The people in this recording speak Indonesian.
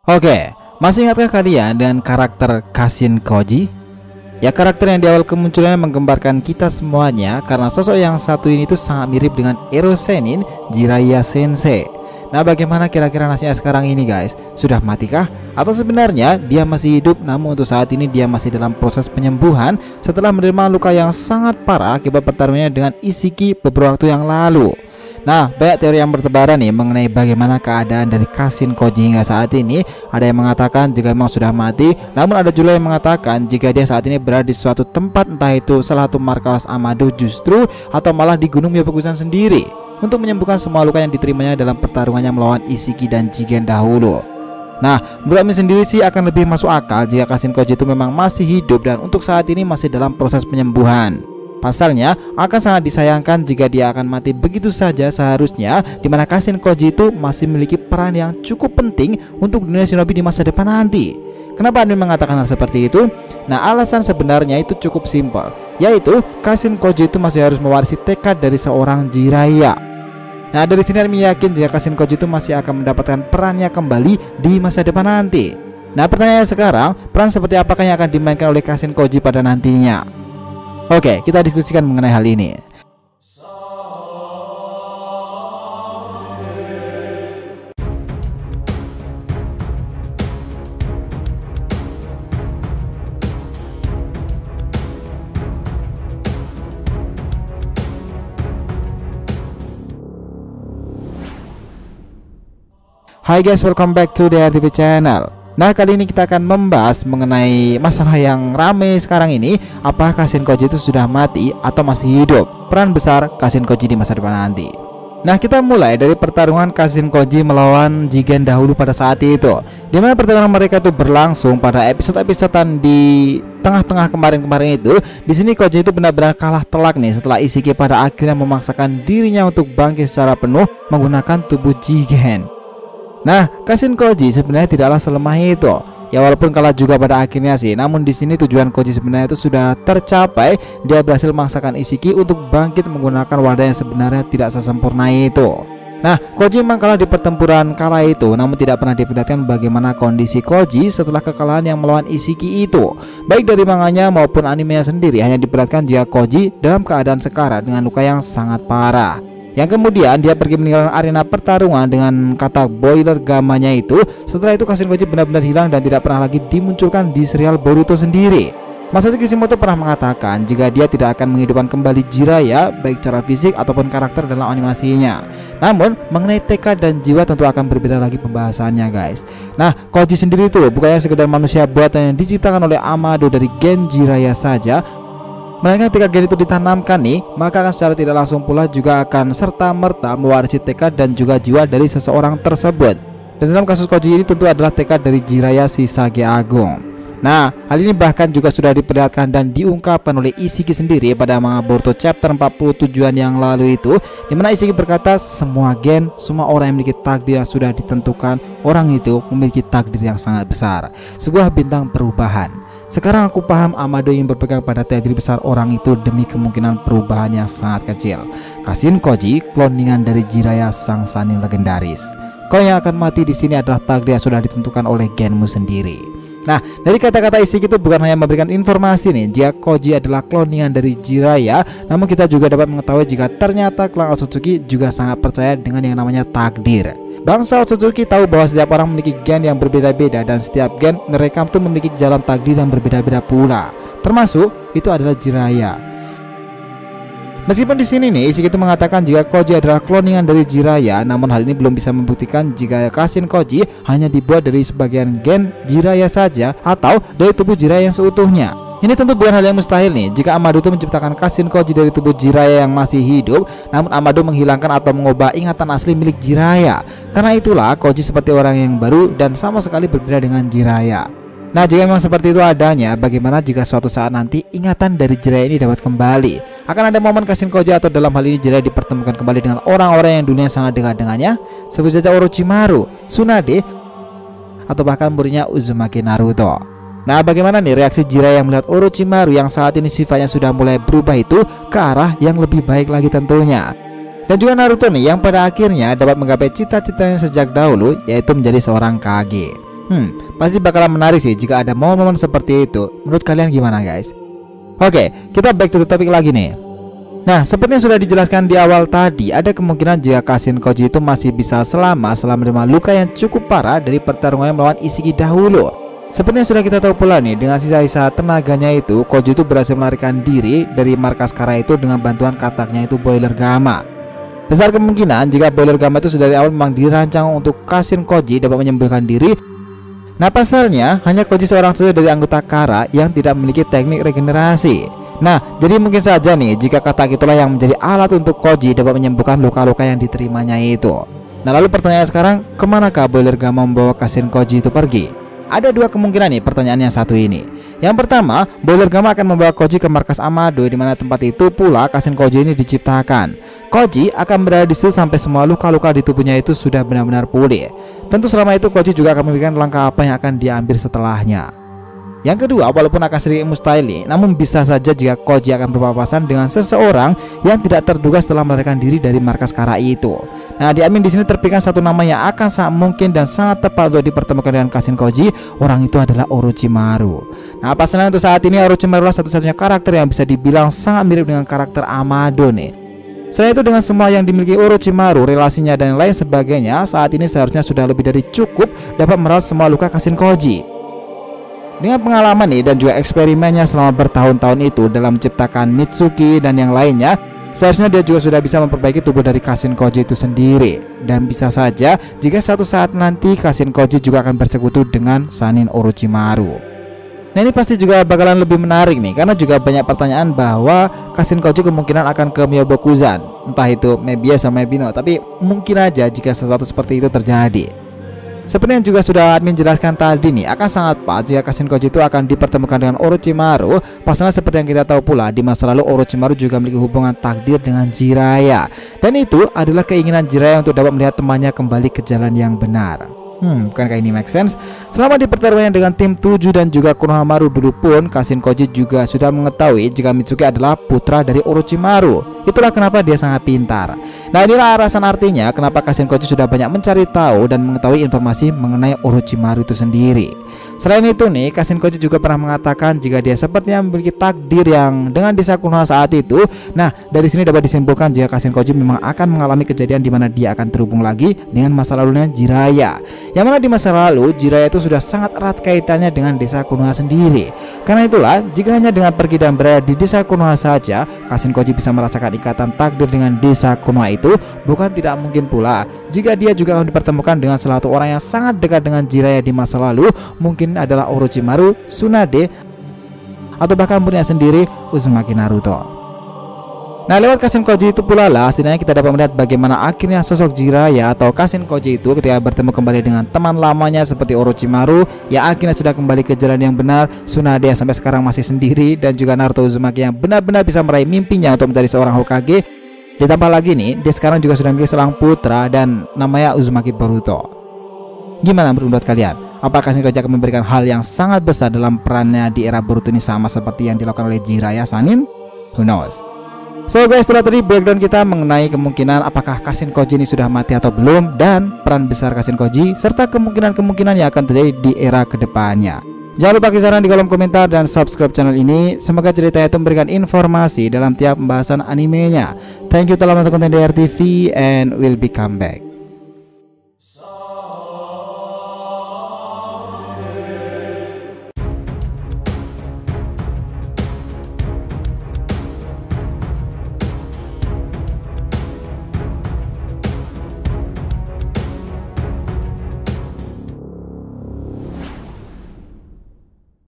Oke, masih ingatkah kalian dengan karakter Kashin Koji? Ya, karakter yang di awal kemunculannya menggembarkan kita semuanya karena sosok yang satu ini tuh sangat mirip dengan Ero Sennin Jiraiya Sensei. Nah, bagaimana kira-kira nasibnya sekarang ini guys? Sudah matikah? Atau sebenarnya dia masih hidup namun untuk saat ini dia masih dalam proses penyembuhan setelah menerima luka yang sangat parah akibat pertarungannya dengan Isshiki beberapa waktu yang lalu? Nah, banyak teori yang bertebaran nih mengenai bagaimana keadaan dari Kashin Koji hingga saat ini. Ada yang mengatakan jika memang sudah mati, namun ada juga yang mengatakan jika dia saat ini berada di suatu tempat, entah itu salah satu markas Amado justru atau malah di Gunung Myobokusan sendiri untuk menyembuhkan semua luka yang diterimanya dalam pertarungannya melawan Isshiki dan Jigen dahulu. Nah, menurut Min sendiri sih akan lebih masuk akal jika Kashin Koji itu memang masih hidup dan untuk saat ini masih dalam proses penyembuhan. Pasalnya akan sangat disayangkan jika dia akan mati begitu saja seharusnya, dimana Kashin Koji itu masih memiliki peran yang cukup penting untuk dunia shinobi di masa depan nanti. Kenapa Admin mengatakan hal seperti itu? Nah, alasan sebenarnya itu cukup simpel, yaitu Kashin Koji itu masih harus mewarisi tekad dari seorang Jiraiya. Nah, dari sini Admin yakin jika Kashin Koji itu masih akan mendapatkan perannya kembali di masa depan nanti. Nah, pertanyaannya sekarang, peran seperti apakah yang akan dimainkan oleh Kashin Koji pada nantinya? Oke, kita diskusikan mengenai hal ini. Hai guys, welcome back to the RTV channel. Nah, kali ini kita akan membahas mengenai masalah yang rame sekarang ini. Apakah Kashin Koji itu sudah mati atau masih hidup? Peran besar Kashin Koji di masa depan nanti. Nah, kita mulai dari pertarungan Kashin Koji melawan Jigen dahulu pada saat itu, dimana pertarungan mereka itu berlangsung pada episode-episodean di tengah-tengah kemarin-kemarin itu. Di sini Koji itu benar-benar kalah telak nih setelah Isshiki pada akhirnya memaksakan dirinya untuk bangkit secara penuh menggunakan tubuh Jigen. Nah, Kashin Koji sebenarnya tidaklah selemah itu. Ya, walaupun kalah juga pada akhirnya sih, namun di sini tujuan Koji sebenarnya itu sudah tercapai. Dia berhasil memaksakan Isshiki untuk bangkit menggunakan wadah yang sebenarnya tidak sesempurna itu. Nah, Koji memang kalah di pertempuran kala itu, namun tidak pernah diperlihatkan bagaimana kondisi Koji setelah kekalahan yang melawan Isshiki itu. Baik dari manganya maupun animenya sendiri hanya diperlihatkan jika Koji dalam keadaan sekarat dengan luka yang sangat parah. Yang kemudian dia pergi meninggalkan arena pertarungan dengan kata boiler gamanya itu. Setelah itu Kashin Koji benar-benar hilang dan tidak pernah lagi dimunculkan di serial Boruto sendiri. Masashi Kishimoto pernah mengatakan jika dia tidak akan menghidupkan kembali Jiraiya baik secara fisik ataupun karakter dalam animasinya. Namun mengenai tekad dan jiwa tentu akan berbeda lagi pembahasannya guys. Nah, Koji sendiri itu bukannya sekedar manusia buatan yang diciptakan oleh Amado dari gen Jiraiya saja, melainkan ketika gen itu ditanamkan nih, maka akan secara tidak langsung pula juga akan serta-merta mewarisi tekad dan juga jiwa dari seseorang tersebut. Dan dalam kasus Koji ini tentu adalah tekad dari Jiraiya si Sage Agung. Nah, hal ini bahkan juga sudah diperlihatkan dan diungkapkan oleh Isshiki sendiri pada manga Boruto chapter 47-an yang lalu itu, dimana Isshiki berkata semua gen, semua orang yang memiliki takdir yang sudah ditentukan, orang itu memiliki takdir yang sangat besar, sebuah bintang perubahan. Sekarang aku paham Amado ingin berpegang pada takdir besar orang itu demi kemungkinan perubahan yang sangat kecil. Kashin Koji, kloningan dari Jiraiya sang sanin legendaris. Kau yang akan mati di sini adalah takdir yang sudah ditentukan oleh genmu sendiri. Nah, dari kata-kata Isshiki itu bukan hanya memberikan informasi nih jika Koji adalah kloningan dari Jiraiya, namun kita juga dapat mengetahui jika ternyata klan Otsutsuki juga sangat percaya dengan yang namanya takdir. Bangsa Otsutsuki tahu bahwa setiap orang memiliki gen yang berbeda-beda dan setiap gen mereka tuh memiliki jalan takdir yang berbeda-beda pula. Termasuk itu adalah Jiraiya. Meskipun di sini nih Isshiki itu mengatakan jika Koji adalah kloningan dari Jiraiya, namun hal ini belum bisa membuktikan jika Kashin Koji hanya dibuat dari sebagian gen Jiraiya saja atau dari tubuh Jiraiya yang seutuhnya. Ini tentu bukan hal yang mustahil nih jika Amado itu menciptakan Kashin Koji dari tubuh Jiraiya yang masih hidup, namun Amado menghilangkan atau mengubah ingatan asli milik Jiraiya. Karena itulah Koji seperti orang yang baru dan sama sekali berbeda dengan Jiraiya. Nah, jika memang seperti itu adanya, bagaimana jika suatu saat nanti ingatan dari Jiraiya ini dapat kembali? Akan ada momen Kashin Koji atau dalam hal ini Jiraiya dipertemukan kembali dengan orang-orang yang dunia sangat dekat dengannya, sebut saja Orochimaru, Tsunade, atau bahkan muridnya Uzumaki Naruto. Nah, bagaimana nih reaksi Jiraiya yang melihat Orochimaru yang saat ini sifatnya sudah mulai berubah itu ke arah yang lebih baik lagi tentunya. Dan juga Naruto nih yang pada akhirnya dapat menggapai cita-citanya sejak dahulu, yaitu menjadi seorang Kage. Pasti bakalan menarik sih jika ada momen-momen seperti itu. Menurut kalian gimana guys? Oke, kita back to the topic lagi nih. Nah, seperti yang sudah dijelaskan di awal tadi, ada kemungkinan jika Kashin Koji itu masih bisa selamat setelah menerima luka yang cukup parah dari pertarungan melawan Ishiki dahulu. Seperti yang sudah kita tahu pula nih, dengan sisa-sisa tenaganya itu, Koji itu berhasil melarikan diri dari markas Kara itu dengan bantuan kataknya itu Boiler Gamma. Besar kemungkinan jika Boiler Gamma itu dari awal memang dirancang untuk Kashin Koji dapat menyembuhkan diri. Nah, pasalnya hanya Koji seorang saja dari anggota Kara yang tidak memiliki teknik regenerasi. Nah, jadi mungkin saja nih jika katak itulah yang menjadi alat untuk Koji dapat menyembuhkan luka-luka yang diterimanya itu. Nah, lalu pertanyaan sekarang, kemanakah Boiler Gamma membawa Kashin Koji itu pergi? Ada dua kemungkinan nih pertanyaan yang satu ini. Yang pertama, Boiler Gamma akan membawa Koji ke markas Amado, di mana tempat itu pula Kashin Koji ini diciptakan. Koji akan berada di situ sampai semua luka-luka di tubuhnya itu sudah benar-benar pulih. Tentu selama itu Koji juga akan memikirkan langkah apa yang akan diambil setelahnya. Yang kedua, walaupun akan sedikit mustahil, namun bisa saja jika Koji akan berpapasan dengan seseorang yang tidak terduga setelah melarikan diri dari markas Kara itu. Nah, diamin di sini terpikirkan satu nama yang akan sangat mungkin dan sangat tepat untuk dipertemukan dengan Kashin Koji. Orang itu adalah Orochimaru. Nah, pasalnya untuk saat ini Orochimaru adalah satu-satunya karakter yang bisa dibilang sangat mirip dengan karakter Amado nih. Selain itu, dengan semua yang dimiliki Orochimaru, relasinya dan lain sebagainya, saat ini seharusnya sudah lebih dari cukup dapat merawat semua luka Kashin Koji. Dengan pengalaman nih dan juga eksperimennya selama bertahun-tahun itu dalam menciptakan Mitsuki dan yang lainnya, seharusnya dia juga sudah bisa memperbaiki tubuh dari Kashin Koji itu sendiri. Dan bisa saja jika suatu saat nanti Kashin Koji juga akan bersekutu dengan Sannin Orochimaru. Nah, ini pasti juga bakalan lebih menarik nih, karena juga banyak pertanyaan bahwa Kashin Koji kemungkinan akan ke Myobokuzan. Entah itu maybe yes sama maybe no, tapi mungkin aja jika sesuatu seperti itu terjadi. Seperti yang juga sudah admin jelaskan tadi nih, akan sangat pas jika Kashin Koji itu akan dipertemukan dengan Orochimaru. Pasalnya seperti yang kita tahu pula, di masa lalu Orochimaru juga memiliki hubungan takdir dengan Jiraiya. Dan itu adalah keinginan Jiraiya untuk dapat melihat temannya kembali ke jalan yang benar. Bukankah ini make sense? Selama di pertarungan dengan tim 7 dan juga Konohamaru dulu pun, Kashin Koji juga sudah mengetahui jika Mitsuki adalah putra dari Orochimaru. Itulah kenapa dia sangat pintar. Nah, inilah alasan artinya kenapa Kashin Koji sudah banyak mencari tahu dan mengetahui informasi mengenai Orochimaru itu sendiri. Selain itu nih, Kashin Koji juga pernah mengatakan jika dia sepertinya memiliki takdir yang dengan desa Konoha saat itu. Nah, dari sini dapat disimpulkan jika Kashin Koji memang akan mengalami kejadian di mana dia akan terhubung lagi dengan masa lalunya Jiraiya. Yang mana di masa lalu Jiraiya itu sudah sangat erat kaitannya dengan desa Konoha sendiri. Karena itulah, jika hanya dengan pergi dan berada di desa Konoha saja, Kashin Koji bisa merasakan ikatan takdir dengan desa Konoha itu, bukan tidak mungkin pula jika dia juga akan dipertemukan dengan salah satu orang yang sangat dekat dengan Jiraiya di masa lalu, mungkin adalah Orochimaru, Tsunade, atau bahkan muridnya sendiri, Uzumaki Naruto. Nah, lewat Kashin Koji itu pula lah setidaknya kita dapat melihat bagaimana akhirnya sosok Jiraiya atau Kashin Koji itu ketika bertemu kembali dengan teman lamanya seperti Orochimaru yang akhirnya sudah kembali ke jalan yang benar, Tsunade yang sampai sekarang masih sendiri, dan juga Naruto Uzumaki yang benar-benar bisa meraih mimpinya untuk menjadi seorang Hokage. Ditambah lagi nih, dia sekarang juga sudah memiliki seorang putra dan namanya Uzumaki Boruto. Gimana menurut kalian? Apakah Kashin Koji akan memberikan hal yang sangat besar dalam perannya di era Boruto ini sama seperti yang dilakukan oleh Jiraiya Sannin? Who knows? So guys, itulah tadi breakdown kita mengenai kemungkinan apakah Kashin Koji ini sudah mati atau belum, dan peran besar Kashin Koji serta kemungkinan-kemungkinan yang akan terjadi di era kedepannya. Jangan lupa kisaran di kolom komentar dan subscribe channel ini. Semoga ceritanya itu memberikan informasi dalam tiap pembahasan animenya. Thank you telah menonton konten DR TV and we'll be come back.